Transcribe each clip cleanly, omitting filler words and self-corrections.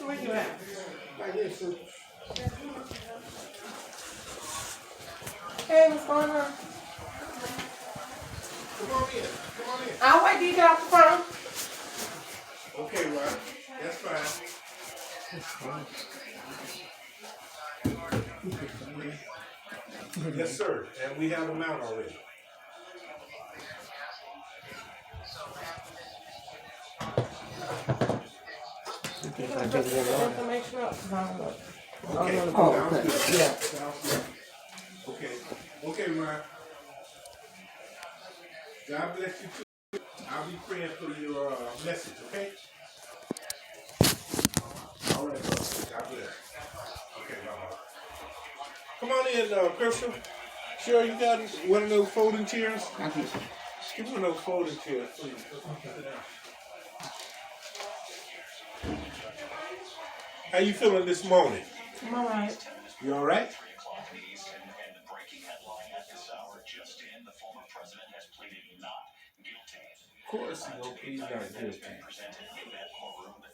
Where you at? Right here, sir. Hey, what's going on? Come on in. Come on in. I'll wait till you get off the phone. Okay, Rod. That's fine. Yes, sir. And we have them out already. You gonna put the information up? Okay. Oh, Sounds okay. good. Yeah. Sounds good. Okay. Okay, Rod. God bless you too. I'll be praying for your message, okay? All right, brother. God bless. Okay, bye-bye. Come on in, Crystal. Sure, you got one of those folding chairs? Thank you. Give me one of those folding chairs, please. Sit down. How you feeling this morning? I'm all right. You all right? Of course he's gonna plead not guilty.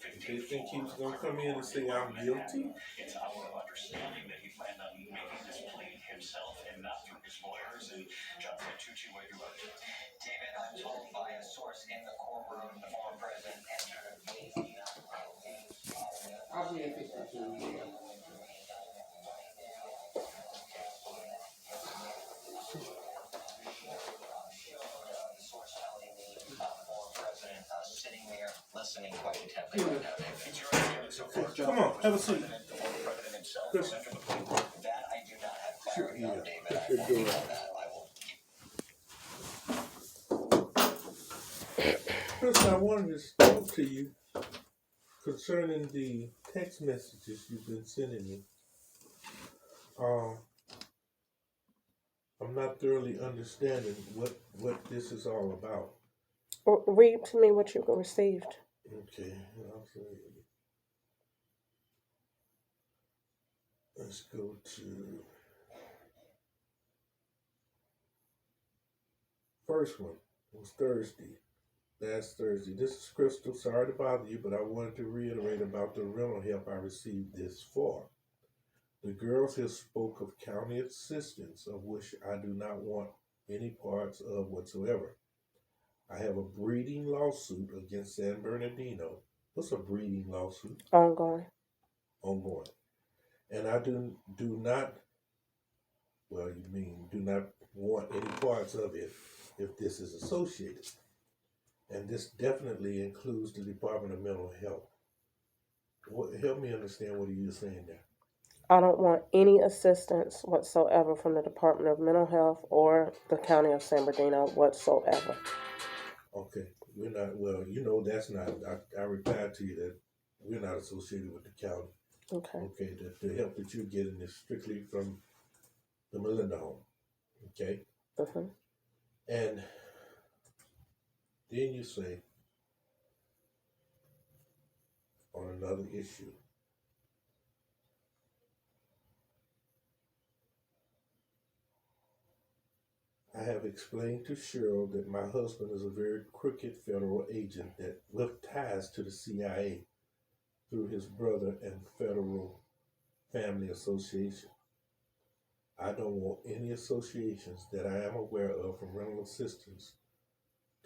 If they think he was gonna come in and say I'm guilty, it's our understanding that he planned on making this plea himself and not through his lawyers. And Jonathan Tucci, what you wrote. David, I'm told by a source in the courtroom the former president entered a plea. I'll be in picture. Sitting there listening quite intently. Come on, have a seat. That I do not have clarity on, David. I will. Chris, I wanted to talk to you concerning the text messages you've been sending me. I'm not thoroughly understanding what this is all about. Read to me what you received. Okay, let's go to first one. It was Thursday. Last Thursday. This is Crystal. Sorry to bother you, but I wanted to reiterate about the rental help I received this for. The girls here spoke of county assistance, of which I do not want any parts of whatsoever. I have a breeding lawsuit against San Bernardino. What's a breeding lawsuit? Ongoing. Ongoing. And I do not want any parts of it if this is associated. And this definitely includes the Department of Mental Health. Help me understand what you're saying there. I don't want any assistance whatsoever from the Department of Mental Health or the County of San Bernardino whatsoever. Okay. We're not, that's not, I replied to you that we're not associated with the county. Okay. Okay, the help that you're getting is strictly from the Melinda home. Okay? Mm-hmm. And then you say, on another issue, I have explained to Cheryl that my husband is a very crooked federal agent that with ties to the CIA through his brother and Federal Family Association. I don't want any associations that I am aware of from rental assistance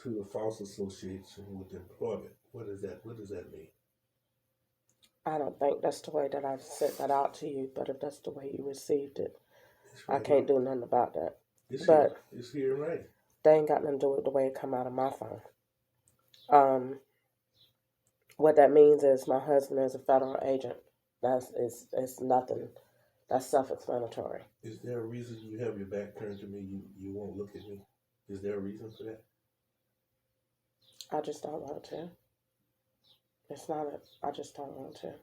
to a false association with employment. What does that mean? I don't think that's the way that I sent that out to you, but if that's the way you received it, Right I can't do nothing about that. it's here right. They ain't got nothing to do with the way it come out of my phone. What that means is my husband is a federal agent. It's nothing. That's self-explanatory. Is there a reason you have your back turned to me? You won't look at me. Is there a reason for that? I just don't want to. It's not I just don't want to.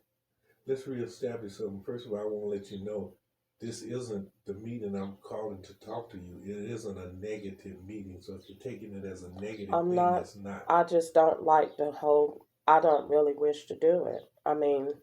Let's reestablish something. First of all, I want to let you know this isn't the meeting I'm calling to talk to you. It isn't a negative meeting. So if you're taking it as a negative thing, it's not. I just don't like I don't really wish to do it. I mean,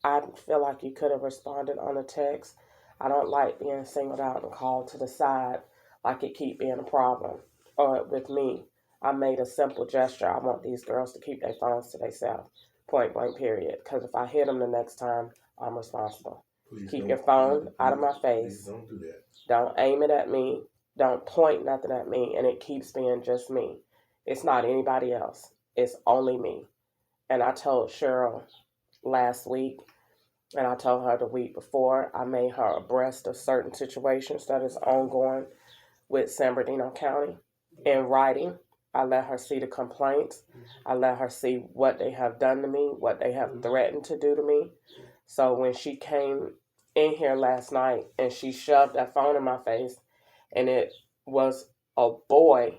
I feel like you could have responded on a text. I don't like being singled out and called to the side like it keep being a problem. Or with me, I made a simple gesture. I want these girls to keep their phones to themselves, point blank, period. Because if I hit them the next time, I'm responsible. Please Keep don't, your phone out of my please face. don't do that. Don't aim it at me. Don't point nothing at me. And it keeps being just me. It's not anybody else. It's only me. And I told Cheryl last week, and I told her the week before, I made her abreast of certain situations that is ongoing with San Bernardino County in writing. I let her see the complaints. I let her see what they have done to me, what they have threatened to do to me. So when she came in here last night and she shoved that phone in my face, and it was a boy,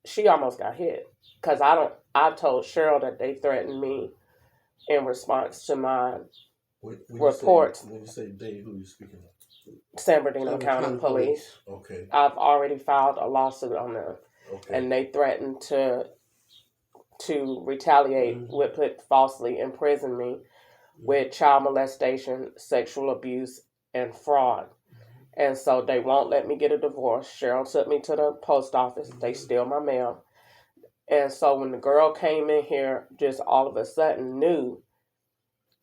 she almost got hit. Because I told Cheryl that they threatened me in response to my When reports. when you say they, who are you speaking of? San Bernardino County Police. Okay. I've already filed a lawsuit on them. Okay. And they threatened to retaliate with put falsely imprison me with child molestation, sexual abuse, and fraud. And so they won't let me get a divorce. Cheryl took me to the post office. They steal my mail. And so when the girl came in here, just all of a sudden knew,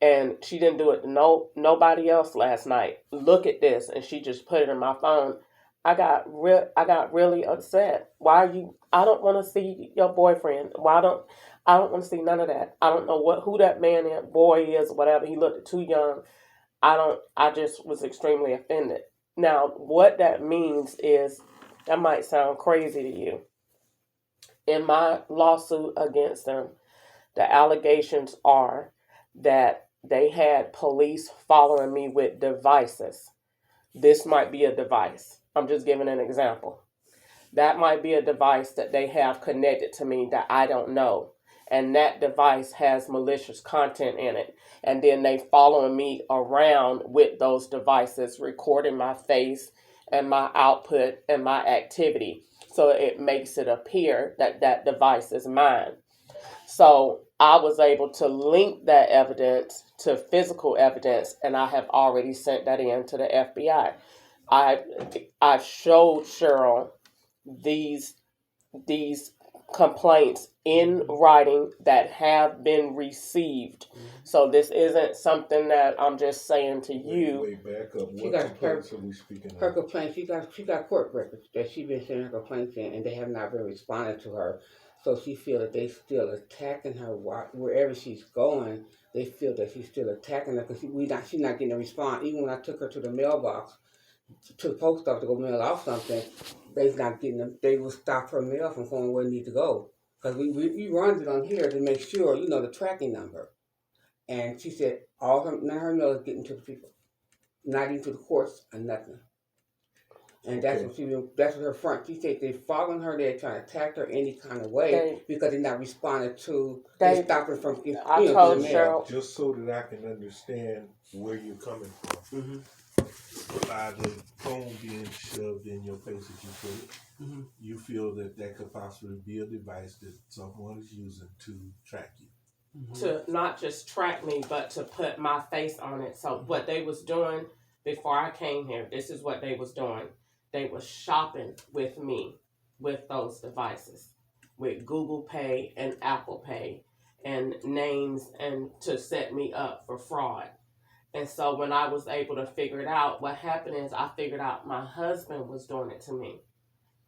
and she didn't do it to nobody else last night. Look at this, and she just put it in my phone. I got really upset. Why are you? I don't want to see your boyfriend. I don't want to see none of that. I don't know who that man is, boy is, whatever. He looked too young. I just was extremely offended. Now, what that means is, that might sound crazy to you. In my lawsuit against them, the allegations are that they had police following me with devices. This might be a device. I'm just giving an example. That might be a device that they have connected to me that I don't know. And that device has malicious content in it. And then they following me around with those devices, recording my face and my output and my activity. So it makes it appear that that device is mine. So I was able to link that evidence to physical evidence, and I have already sent that in to the FBI. I showed Cheryl these complaints in writing that have been received. So this isn't something that I'm just saying to you. Wait, back up. She What got complaints are we speaking of? Her complaint, she got court records that she been sending her complaints in, and they have not been responded to her. So she feel that they still attacking her wherever she's going. They feel that she's still attacking her because she's not getting a response. Even when I took her to the mailbox, to the post office to go mail out something, they's not getting them. They will stop her mail from going where it needs to go because we run it on here to make sure the tracking number. And she said none of her mail is getting to the people, not even to the courts or nothing. And that's what her front. She said they're following her. They're trying to attack her any kind of way because they're not responding to. They stop her from getting the mail. Just so that I can understand where you're coming from. Mm-hmm. By the phone being shoved in your face, as you put it, you feel that could possibly be a device that someone is using to track you. To not just track me, but to put my face on it. So what they was doing before I came here, this is what they was doing. They was shopping with me with those devices, with Google Pay and Apple Pay and names, and to set me up for fraud. And so when I was able to figure it out, what happened is I figured out my husband was doing it to me.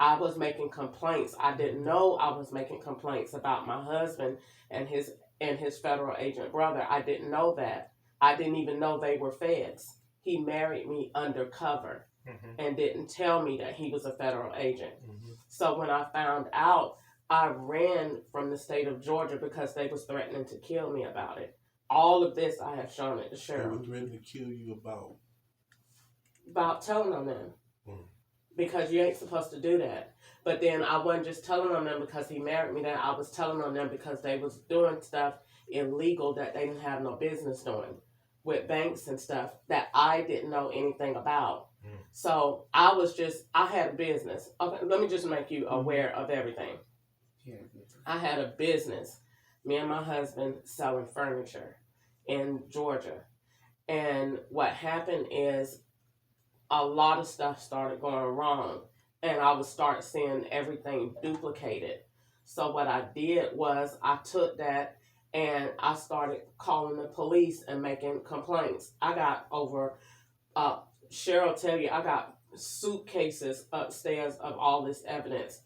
I was making complaints. I didn't know I was making complaints about my husband and his federal agent brother. I didn't know that. I didn't even know they were feds. He married me undercover and didn't tell me that he was a federal agent. So when I found out, I ran from the state of Georgia because they was threatening to kill me about it. All of this I have shown it to Cheryl. They were threatening to kill you about? About telling on them. Because you ain't supposed to do that. But then I wasn't just telling on them because he married me. That I was telling on them because they was doing stuff illegal that they didn't have no business doing with banks and stuff that I didn't know anything about. So I had a business. Okay, let me just make you aware of everything. I had a business, me and my husband selling furniture in Georgia. And what happened is a lot of stuff started going wrong, and I would start seeing everything duplicated. So what I did was I took that and I started calling the police and making complaints. I got over, uh, Cheryl tell you, I got suitcases upstairs of all this evidence,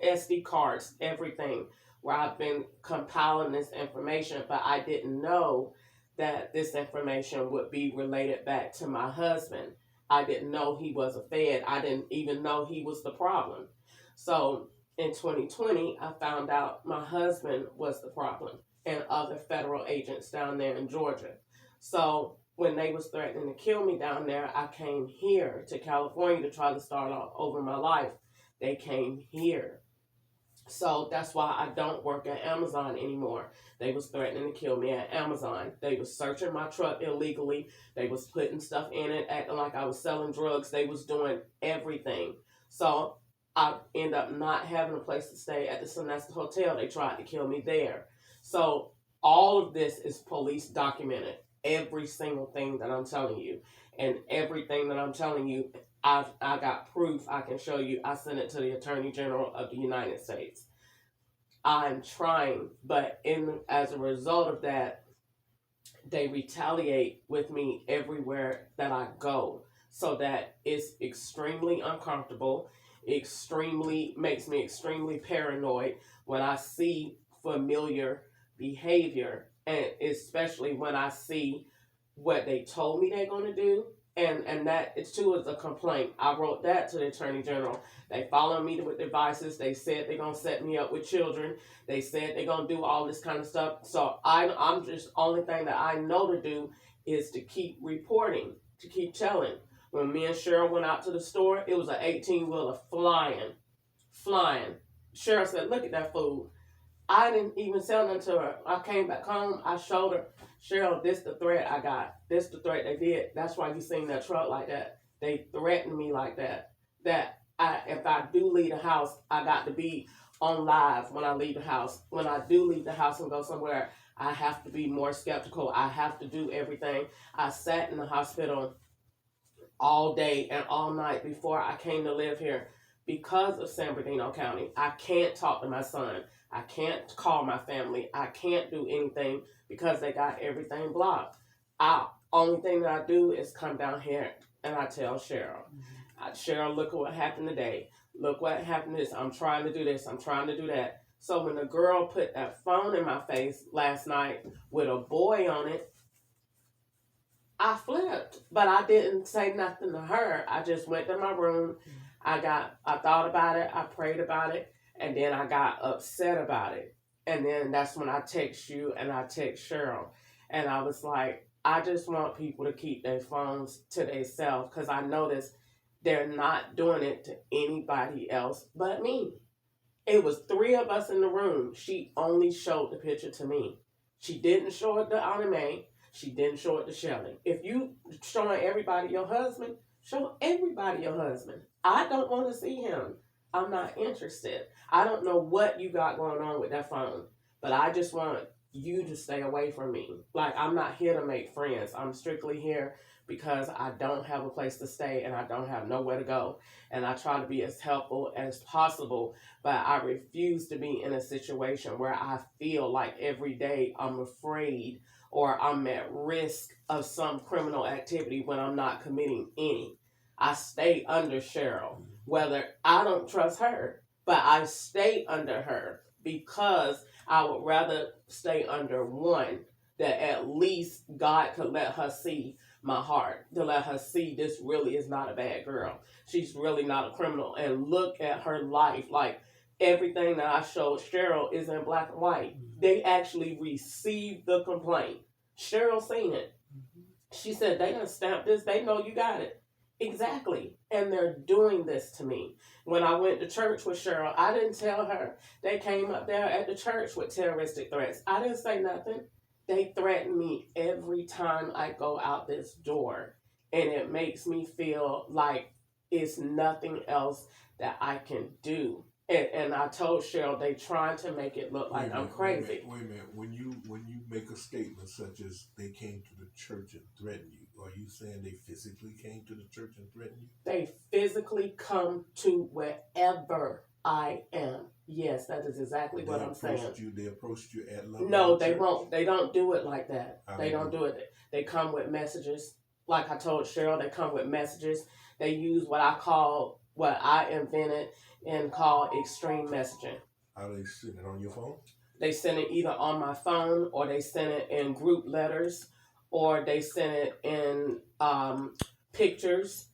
SD cards, everything, where I've been compiling this information, but I didn't know that this information would be related back to my husband. I didn't know he was a Fed. I didn't even know he was the problem. So in 2020, I found out my husband was the problem and other federal agents down there in Georgia. So when they was threatening to kill me down there, I came here to California to try to start all over my life. They came here. So that's why I don't work at Amazon anymore. They was threatening to kill me at Amazon. They was searching my truck illegally. They was putting stuff in it, acting like I was selling drugs. They was doing everything. So I end up not having a place to stay at the Sonesta Hotel. They tried to kill me there. So all of this is police documented. Every single thing that I'm telling you. And everything that I'm telling you, I got proof I can show you. I sent it to the Attorney General of the United States. I'm trying, but as a result of that, they retaliate with me everywhere that I go, so that it's extremely uncomfortable, makes me extremely paranoid when I see familiar behavior, and especially when I see what they told me they're going to do. And that it's too is a complaint. I wrote that to the Attorney General. They followed me with devices. They said they're gonna set me up with children. They said they're gonna do all this kind of stuff. So I'm just, only thing that I know to do is to keep reporting, to keep telling. When me and Cheryl went out to the store, it was an 18-wheeler flying. Cheryl said, "Look at that food." I didn't even sell nothing to her. I came back home. I showed her, "Cheryl, this the threat I got. This the threat they did. That's why you seen that truck like that. They threatened me like that. If I do leave the house, I got to be on live when I leave the house. When I do leave the house and go somewhere, I have to be more skeptical. I have to do everything." I sat in the hospital all day and all night before I came to live here because of San Bernardino County. I can't talk to my son. I can't call my family. I can't do anything because they got everything blocked. Only thing that I do is come down here and I tell Cheryl, "Cheryl, look at what happened today. Look what happened this. I'm trying to do this. I'm trying to do that." So when the girl put that phone in my face last night with a boy on it, I flipped, but I didn't say nothing to her. I just went to my room. I thought about it. I prayed about it. And then I got upset about it. And then that's when I text you and I text Cheryl. And I was like, I just want people to keep their phones to themselves, because I noticed they're not doing it to anybody else but me. It was 3 of us in the room. She only showed the picture to me. She didn't show it to Anime. She didn't show it to Shelly. If you showing everybody your husband, show everybody your husband. I don't want to see him. I'm not interested. I don't know what you got going on with that phone, but I just want you to stay away from me. Like, I'm not here to make friends. I'm strictly here because I don't have a place to stay and I don't have nowhere to go. And I try to be as helpful as possible, but I refuse to be in a situation where I feel like every day I'm afraid or I'm at risk of some criminal activity when I'm not committing any. I stay under Cheryl, whether I don't trust her, but I stay under her because I would rather stay under one that at least God could let her see my heart, to let her see this really is not a bad girl. She's really not a criminal. And look at her life. Like, everything that I showed Cheryl is in black and white. They actually received the complaint. Cheryl seen it. She said, "They done stamped this. They know you got it." Exactly. And they're doing this to me. When I went to church with Cheryl, I didn't tell her. They came up there at the church with terroristic threats. I didn't say nothing. They threaten me every time I go out this door. And it makes me feel like it's nothing else that I can do. And I told Cheryl they trying to make it look like I'm crazy. Wait a minute. When you make a statement such as they came to the church and threatened you, are you saying they physically came to the church and threatened you? They physically come to wherever I am. Yes, that is exactly what I'm saying. They approached you at Love. No, they Church? won't. They don't do it like that. How They don't do it. They come with messages. Like I told Cheryl, they come with messages. They use what I invented and call extreme messaging. How they send it on your phone? They send it either on my phone, or they send it in group letters, or they send it in pictures.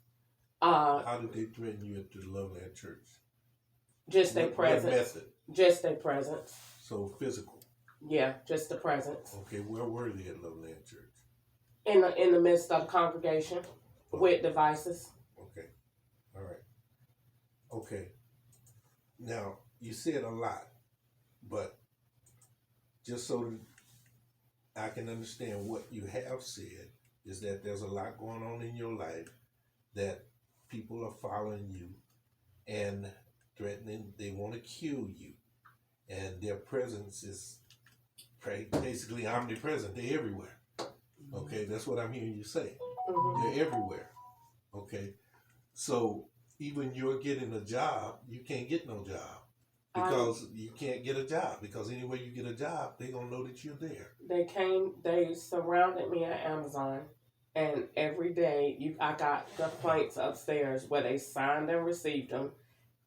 How did they threaten you at the Loveland Church? Just their presence. What method? Just their presence. So physical. Yeah, just the presence. Okay, where were they at Loveland Church? In the midst of the congregation, with devices. Okay, all right. Okay. Now you said a lot, but just so I can understand what you have said is that there's a lot going on in your life, that people are following you and threatening, they want to kill you, and their presence is basically omnipresent. They're everywhere. Okay, that's what I'm hearing you say. Mm-hmm. They're everywhere. Okay, so even you're getting a job, you can't get no job because you can't get a job, because anywhere you get a job, they're gonna know that you're there. They surrounded me at Amazon, and every day I got complaints upstairs where they signed and received them.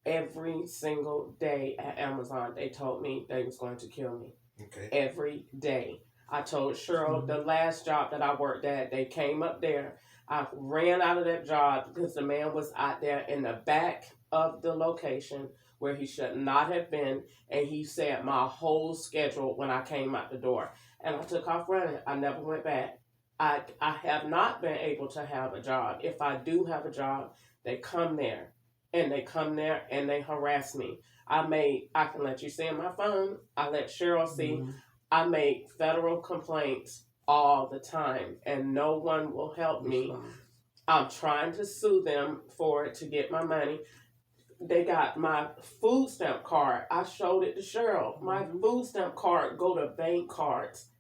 Every single day at Amazon, they told me they was going to kill me. Okay. Every day. I told Cheryl the last job that I worked at, they came up there. I ran out of that job because the man was out there in the back of the location where he should not have been, and he said my whole schedule when I came out the door. And I took off running. I never went back. I have not been able to have a job. If I do have a job, they come there. And they come there and they harass me. I can let you see on my phone. I let Cheryl see. Mm-hmm. I make federal complaints all the time, and no one will help me. I'm trying to sue them for it to get my money. They got my food stamp card. I showed it to Cheryl. My food stamp card go to bank cards.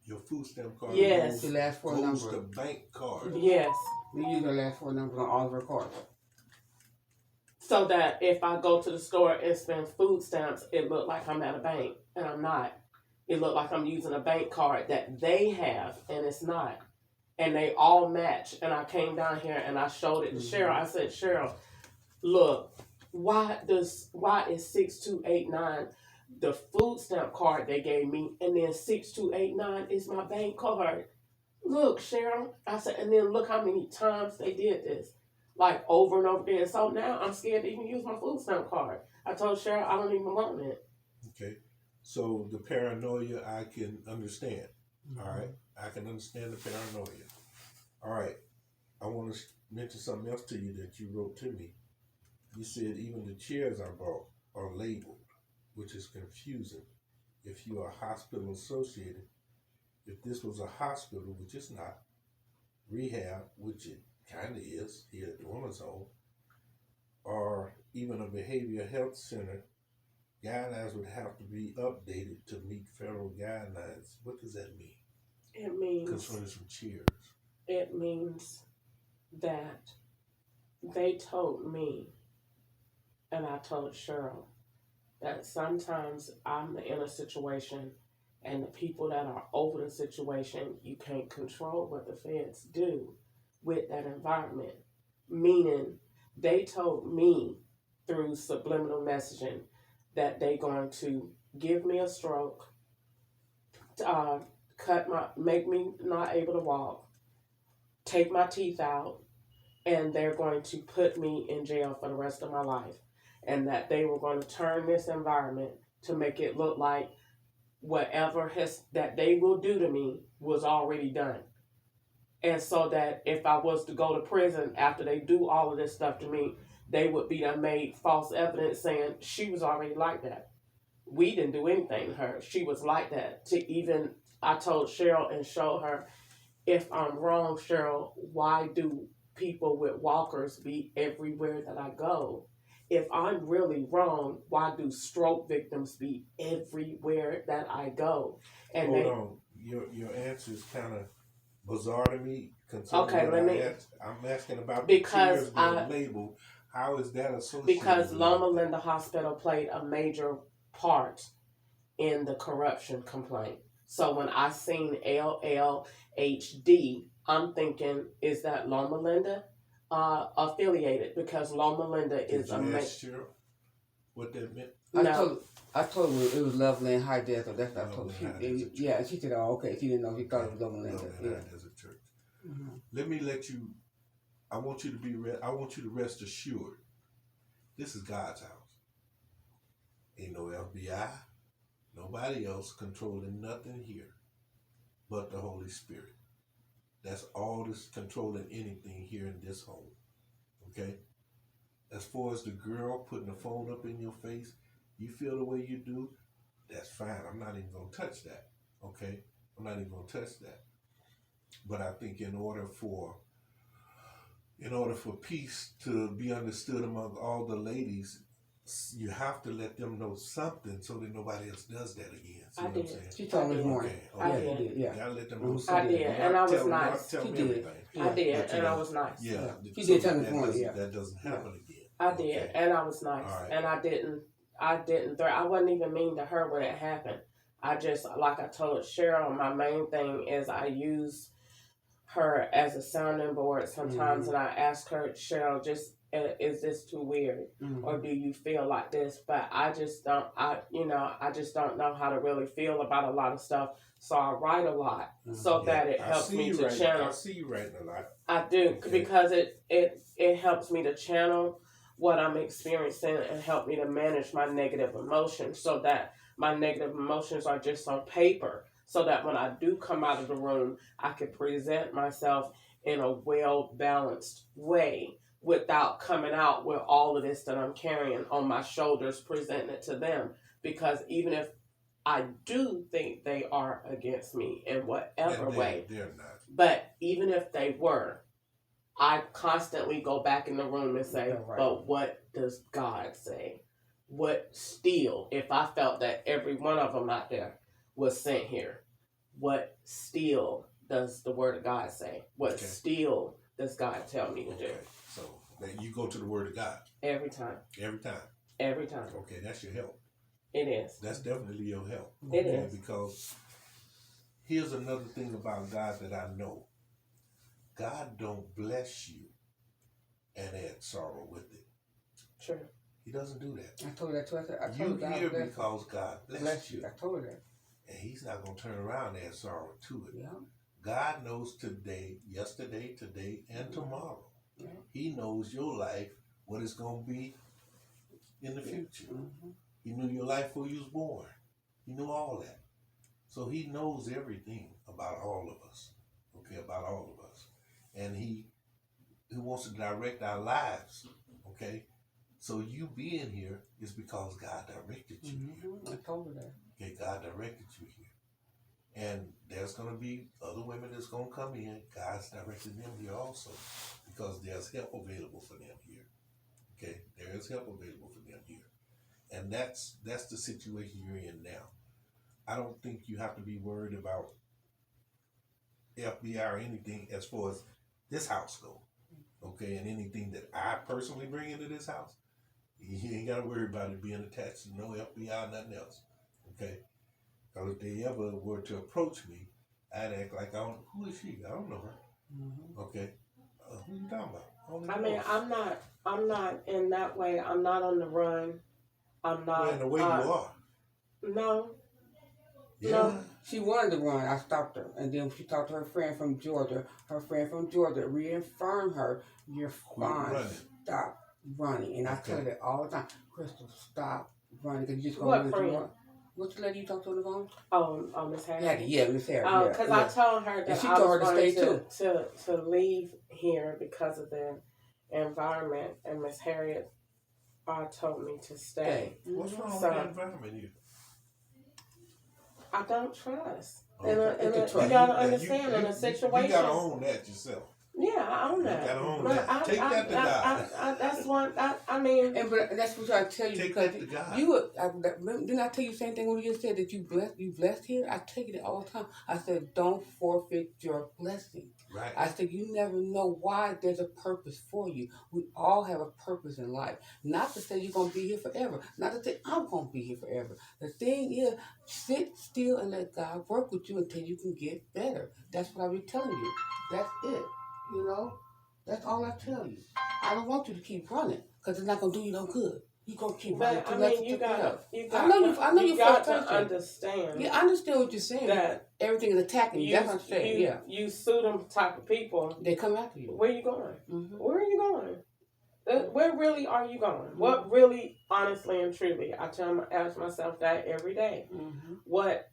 Your food stamp card yes. The last four numbers. Goes to bank card. Yes. We use the last four numbers on all of our cards. So that if I go to the store and spend food stamps, it look like I'm at a bank, and I'm not. It look like I'm using a bank card that they have, and it's not. And they all match. And I came down here and I showed it to Cheryl. I said, Cheryl, look, why is 6289 the food stamp card they gave me, and then 6289 is my bank card? Look, Cheryl. I said, and then look how many times they did this. Like over and over again. So now I'm scared to even use my food stamp card. I told Cheryl I don't even want it. Okay. So the paranoia I can understand. All right. I can understand the paranoia. All right. I want to mention something else to you that you wrote to me. You said even the chairs I bought are labeled, which is confusing. If you are hospital associated, if this was a hospital, which it's not, rehab, which it kind of is here at the Women's Home, or even a behavioral health center, guidelines would have to be updated to meet federal guidelines. What does that mean? It means concerning some cheers. It means that they told me, and I told Cheryl, that sometimes I'm in a situation and the people that are over the situation, you can't control what the feds do with that environment. Meaning, they told me through subliminal messaging that they're going to give me a stroke, make me not able to walk, take my teeth out, and they're going to put me in jail for the rest of my life. And that they were going to turn this environment to make it look like whatever that they will do to me was already done. And so that if I was to go to prison after they do all of this stuff to me, they would be made false evidence saying she was already like that. We didn't do anything to her. She was like that. I told Cheryl and showed her, if I'm wrong, Cheryl, why do people with walkers be everywhere that I go? if I'm really wrong, why do stroke victims be everywhere that I go? And Hold on. Your answer is kind of bizarre to me. Considering Okay, what let me. I'm asking about Because the tears being labeled. How is that associated? Because with Loma anything? Linda Hospital played a major part in the corruption complaint. So when I seen LLHD, I'm thinking, is that Loma Linda affiliated? Because Loma Linda Did is you a ask Cheryl what that meant? no. I told her it was Lovely and High Desert. That's what I told Lovely her. High Desert Yeah, and she said, "Oh, okay." She didn't know. She thought it was Loma Linda. Lovely Yeah. High Desert Church. Mm-hmm. Let me let you. I want you to be. I want you to rest assured. This is God's house. Ain't no FBI, nobody else controlling nothing here, but the Holy Spirit. That's all that's controlling anything here in this home. Okay. As far as the girl putting the phone up in your face, you feel the way you do. That's fine. I'm not even gonna touch that. Okay. I'm not even gonna touch that. But I think in order for peace to be understood among all the ladies, you have to let them know something so that nobody else does that again. See I what did. I'm saying? She told me this morning. Okay. I Yeah, did. yeah. You gotta let them know I something. did, and I was nice. Tell She me did. everything. Yeah. I did, But, and I was nice. Yeah. She so did tell me that this morning, doesn't- yeah. That doesn't happen again. I did, Okay. and I was nice, All right. and I didn't. I wasn't even mean to her when it happened. I just, like I told Cheryl, my main thing is I use her as a sounding board sometimes, and I ask her, Cheryl, just is this too weird, or do you feel like this? But I just don't. I just don't know how to really feel about a lot of stuff. So I write a lot so that it helps me to channel. I see you writing a lot. I do, Okay. because it helps me to channel what I'm experiencing and help me to manage my negative emotions, so that my negative emotions are just on paper, so that when I do come out of the room, I can present myself in a well-balanced way without coming out with all of this that I'm carrying on my shoulders, presenting it to them. Because even if I do think they are against me in whatever way, they're not. but even if they were, I constantly go back in the room and say, Right. but what does God say? What still, if I felt that every one of them out there was sent here, what still does the Word of God say? What still does God tell me to do? So that you go to the Word of God. Every time. Every time. Every time. Okay, that's your help. It is. That's definitely your help. It is. Because here's another thing about God that I know. God don't bless you and add sorrow with it. True. He doesn't do that. I told her that too. I told You her God here bless because God blessed you. I told her that. And he's not going to turn around and add sorrow to it. Yeah. God knows today, yesterday, today, and tomorrow. Yeah. He knows your life, what it's going to be in the future. Mm-hmm. He knew your life before you was born. He knew all that. So he knows everything about all of us. Okay, about all of us. And he wants to direct our lives. Okay? So you being here is because God directed you here. I told her that. Okay, God directed you here. And there's going to be other women that's going to come in. God's directing them here also. Because there's help available for them here. Okay? There is help available for them here. And that's the situation you're in now. I don't think you have to be worried about FBI or anything as far as this house goes. Okay? And anything that I personally bring into this house, you ain't got to worry about it being attached to no FBI or nothing else. Okay? Because if they ever were to approach me, I'd act like who is she? I don't know her. Mm-hmm. Okay? Who you talking about? I mean, I'm not in that way. I'm not on the run. I'm not. Well, in the way you are. No. Yeah. No. She wanted to run. I stopped her. And then she talked to her friend from Georgia. Her friend from Georgia reaffirmed her, you're fine. Running. Stop running. And I tell her that all the time. Crystal, stop running. Because you just What going to friend? run. What's the lady you talked to on the phone? Oh, Miss Harriet. Yeah, Miss Harriet. Because I told her that And she I told was her to going stay to leave here because of the environment, and Miss Harriet told me to stay. What's wrong So- with the environment here? I don't trust. Okay. And It's a you trust. gotta Now, understand in a situation. You gotta own that yourself. Yeah, I own You that. gotta own But that. Take that to God. That's one. I mean, And but that's what I tell you Take because that to God. didn't I tell you the same thing when you just said that you blessed here? I take it all the time. I said don't forfeit your blessing. Right. I said you never know why there's a purpose for you. We all have a purpose in life. Not to say you're gonna be here forever. Not to say I'm gonna be here forever. The thing is, sit still and let God work with you until you can get better. That's what I be telling you. That's it. You know, that's all I tell you. I don't want you to keep running because it's not gonna do you no good. You gonna keep running. but I mean, you got. I know you you're got frustrated. to understand. Yeah, I understand what you're saying. That everything is attacking you. That's what I'm saying. Yeah, you sue them type of people. they come after you. Where you going? Mm-hmm. Where are you going? Where really are you going? Mm-hmm. What really, honestly and truly, ask myself that every day. Mm-hmm. What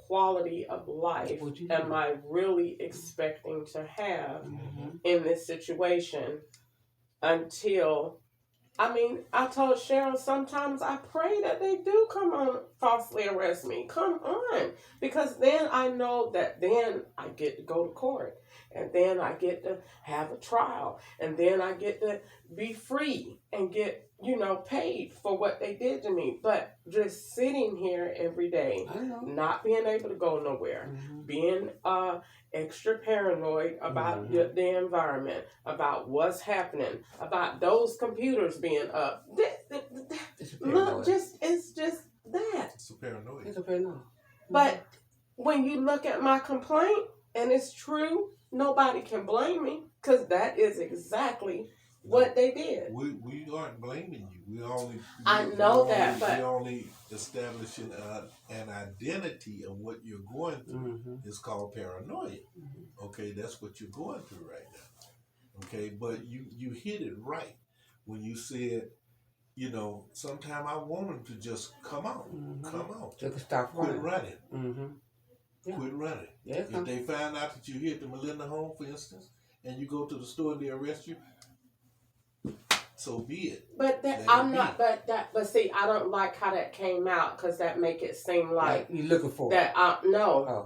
quality of life am I really expecting to have in this situation until, I mean, I told Cheryl sometimes I pray that they do come on falsely arrest me. Come on. Because then I know that then I get to go to court. And then I get to have a trial. And then I get to be free and get, paid for what they did to me. But just sitting here every day, not being able to go nowhere, being extra paranoid about the environment, about what's happening, about those computers being up. Look, it's just that. It's a paranoia. It's a paranoia. But when you look at my complaint, and it's true, nobody can blame me, because that is exactly what they did. We aren't blaming you. We only establishing an identity of what you're going through. It's called paranoia. Okay, that's what you're going through right now. Okay, but you hit it right when you said, sometime I want them to just come out. Come out. They can stop Quit running. running. Yeah. Quit running. Yeah, if they find out that you're here at the Melinda home, for instance, and you go to the store and they arrest you, so be it. But but see, I don't like how that came out, because that make it seem like you're looking for that.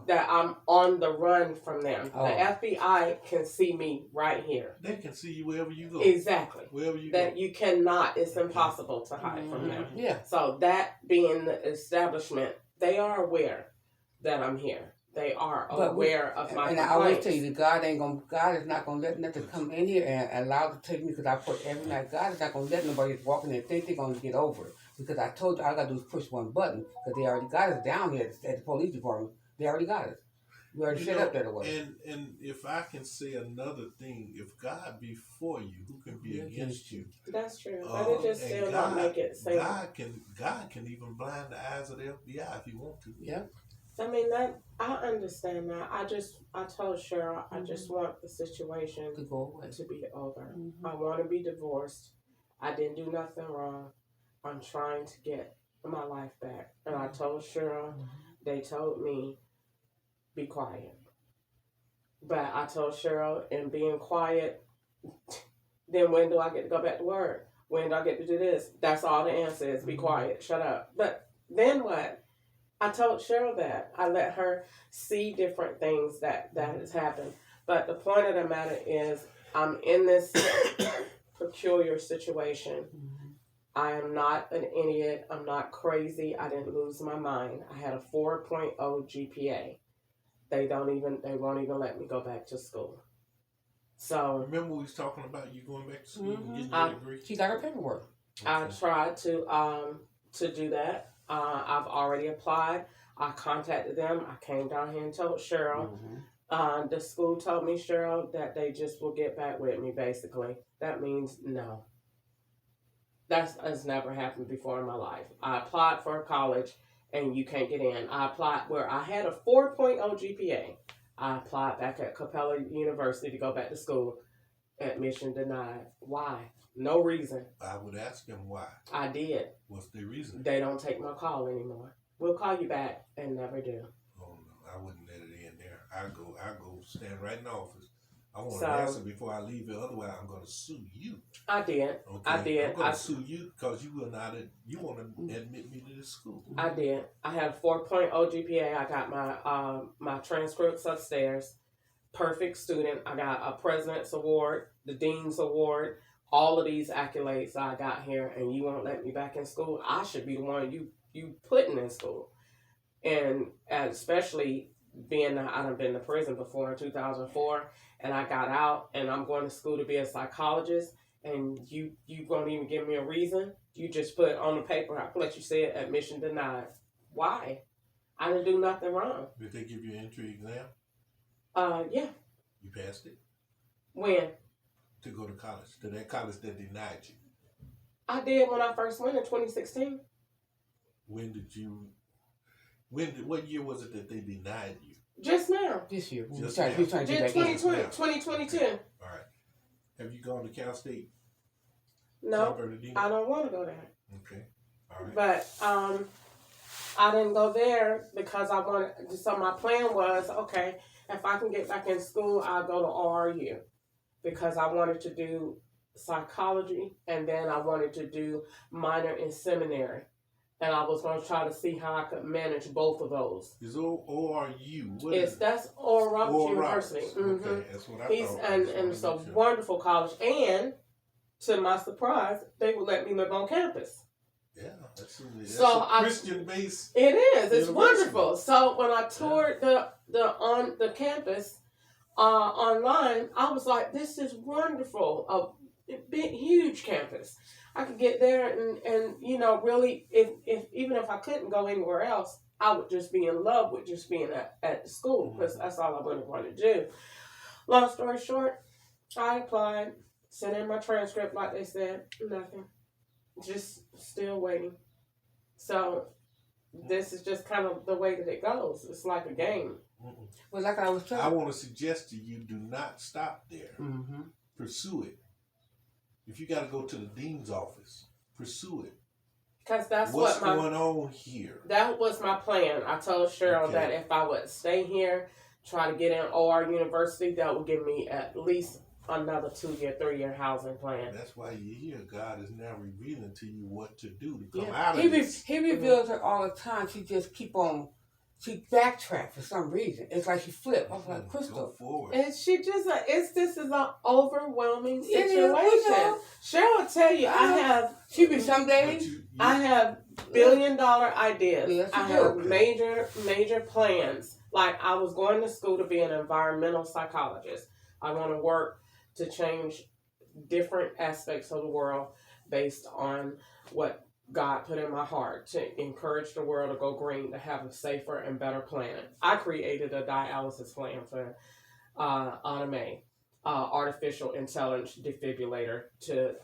That I'm on the run from them. Oh. The FBI can see me right here. They can see you wherever you go. Exactly. Wherever you that go. You cannot. It's impossible to hide from them. Yeah. So that being the establishment, they are aware that I'm here. They are aware of my complaints. And I always tell you that God is not gonna let nothing come in here and allow it to take me, because I pray every night. God is not gonna let nobody walk in there and think they're gonna get over it. Because I told you all I gotta do is push one button, because they already got us down here at the police department. They already got us. We already set up that way. And if I can say another thing, if God be for you, who can be against you? That's true. But it just still don't make it seem. God can even blind the eyes of the FBI if he want to. Yeah. I mean, that I understand that. I told Cheryl I just want the situation to go away, to be over. I want to be divorced. I didn't do nothing wrong. I'm trying to get my life back. And I told Cheryl, they told me, be quiet. But I told Cheryl, in being quiet, then when do I get to go back to work? When do I get to do this? That's all the answer is, be quiet, shut up. But then what? I told Cheryl that. I let her see different things that has happened. But the point of the matter is, I'm in this peculiar situation. I am not an idiot. I'm not crazy. I didn't lose my mind. I had a 4.0 GPA. They won't even let me go back to school. So remember we was talking about you going back to school and getting your degree? She got her paperwork. Okay. I tried to do that. I've already applied. I contacted them. I came down here and told Cheryl. The school told me, Cheryl, that they just will get back with me, basically. That means no. That has never happened before in my life. I applied for a college, and you can't get in. I applied where I had a 4.0 GPA. I applied back at Capella University to go back to school. Admission denied. Why? No reason. I would ask them why. I did. What's the reason? They don't take my call anymore. We'll call you back, and never do. Oh no, I wouldn't let it in there. I go stand right in the office. I want an answer before I leave here. Otherwise, I'm going to sue you. I did. Okay? I did. I'm going to sue you because you will not. You want to admit me to this school. I did. I had a 4.0 GPA. I got my my transcripts upstairs. perfect student. I got a president's award, the dean's award, all of these accolades I got here, and you won't let me back in school. I should be the one you putting in school, and especially being that I've been to prison before in 2004, and I got out, and I'm going to school to be a psychologist, and you won't even give me a reason. You just put on the paper, let you say it, admission denied. Why? I didn't do nothing wrong. Did they give you an entry exam? Yeah. You passed it? When? To go to college. To that college that denied you. I did when I first went in 2016. What year was it that they denied you? Just now. This year. Just We're trying to Just get back in. 2022. All right. Have you gone to Cal State? No, San Bernardino? I don't want to go there. Okay. All right. But I didn't go there because I wanted. So my plan was, okay, if I can get back in school, I'll go to ORU because I wanted to do psychology, and then I wanted to do minor in seminary, and I was going to try to see how I could manage both of those. Is ORU? What It's is that's Oral Roberts Oral University. Roberts. Mm-hmm. Okay, that's what I He's thought. and it's a wonderful college, and to my surprise, they would let me live on campus. Yeah, that's So a Christian base. It is. It's University. wonderful. So when I toured the campus online, I was like, "This is wonderful. A big, huge campus. I could get there and really, if even if I couldn't go anywhere else, I would just be in love with just being at the school because that's all I really wanted to do." Long story short, I applied, sent in my transcript like they said, nothing. Just still waiting. So this is just kind of the way that it goes. It's like a game. Well, like I was telling I want to suggest to you, do not stop there. Mm-hmm. Pursue it. If you got to go to the dean's office, pursue it. Because that's What's what going on here? That was my plan. I told Cheryl Okay. that if I would stay here, try to get in OR University, that would give me at least another 2-year, 3-year housing plan. That's why you're here. God is now revealing to you what to do to come Yeah. out of this. He reveals it all the time. She just she backtracked for some reason. It's like she flipped. I was like, Go Crystal. forward. And she just this is an overwhelming It is, situation. we know. Cheryl will tell you, I have She be some But days. I have billion-dollar ideas. Yes, you I do. have major plans. Like I was going to school to be an environmental psychologist. I want to work to change different aspects of the world based on what God put in my heart to encourage the world to go green, to have a safer and better planet. I created a dialysis plan for Automate, artificial intelligence defibrillator to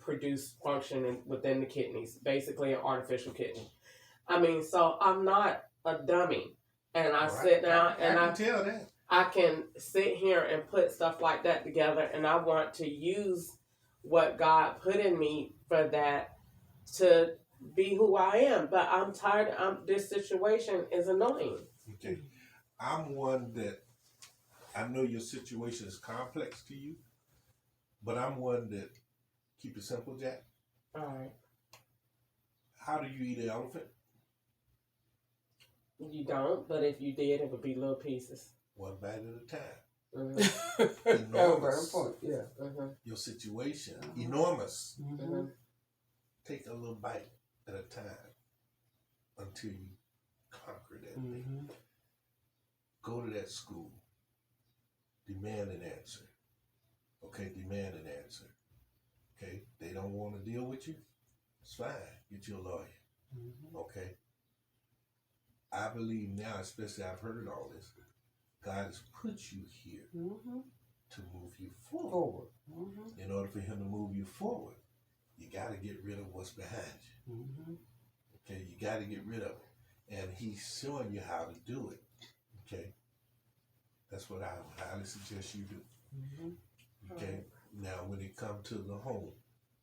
produce function within the kidneys, basically an artificial kidney. I mean, so I'm not a dummy, and I sit down and I can tell that. I can sit here and put stuff like that together, and I want to use what God put in me for that to be who I am. But I'm tired. This situation is annoying. Okay. I'm one that, I know your situation is complex to you, but I'm one that, keep it simple, Jack. All right. How do you eat an elephant? You don't, but if you did, it would be little pieces. One bite at a time. Mm-hmm. That was very important. Yeah. Mm-hmm. Your situation, enormous. Mm-hmm. Take a little bite at a time until you conquer that thing. Mm-hmm. Go to that school. Demand an answer. Okay, demand an answer. Okay, they don't want to deal with you? It's fine. Get you a lawyer. Mm-hmm. Okay? I believe now, especially I've heard all this, God has put you here Mm-hmm. to move you forward. Forward. Mm-hmm. In order for him to move you forward, you got to get rid of what's behind you. Mm-hmm. Okay, you got to get rid of it. And he's showing you how to do it. Okay? That's what I highly suggest you do. Mm-hmm. Okay? Now, when it comes to the home,